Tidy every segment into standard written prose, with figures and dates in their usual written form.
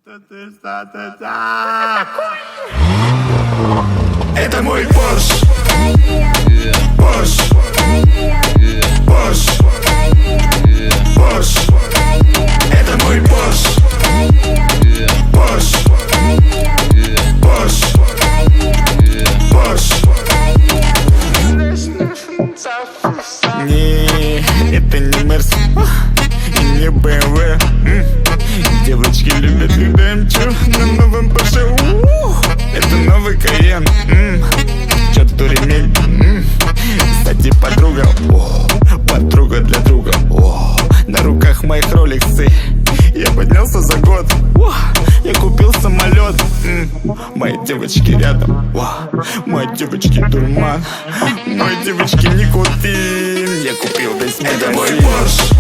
Это мой Porsche. Porsche. Porsche. Porsche. Это мой Porsche. Porsche. Porsche. Porsche. Не, это не Мерс и не BMW. Девочки любят, когда им чу на новом Porsche. Это новый Кайен. Чё-то ремень. Кстати, подруга, подруга для друга. На руках моих роликсы. Я поднялся за год. Я купил самолет. Мои девочки рядом. Мои девочки дурман. Мои девочки никотин. Я купил весь магазин. Это мой Porsche.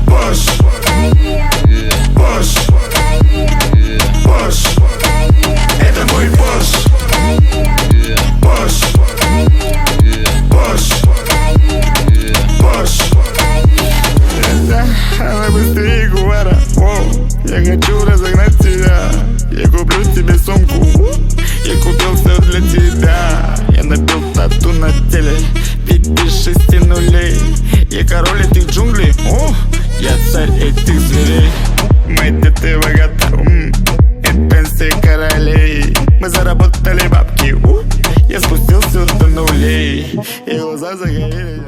Porsche. Porsche. Porsche. Это мой Porsche. Porsche. Porsche. Porsche. Она быстрее Ягуара. Я хочу разогнать тебя. Я куплю тебе сумку. Я купил все для тебя. Я набил тату на теле. 5-6 нулей. Я король этих джунглей. Я царь этих зверей. Мои дети богаты. И пенсии королей. Мы заработали бабки. Я спустился до нулей. И глаза загорели.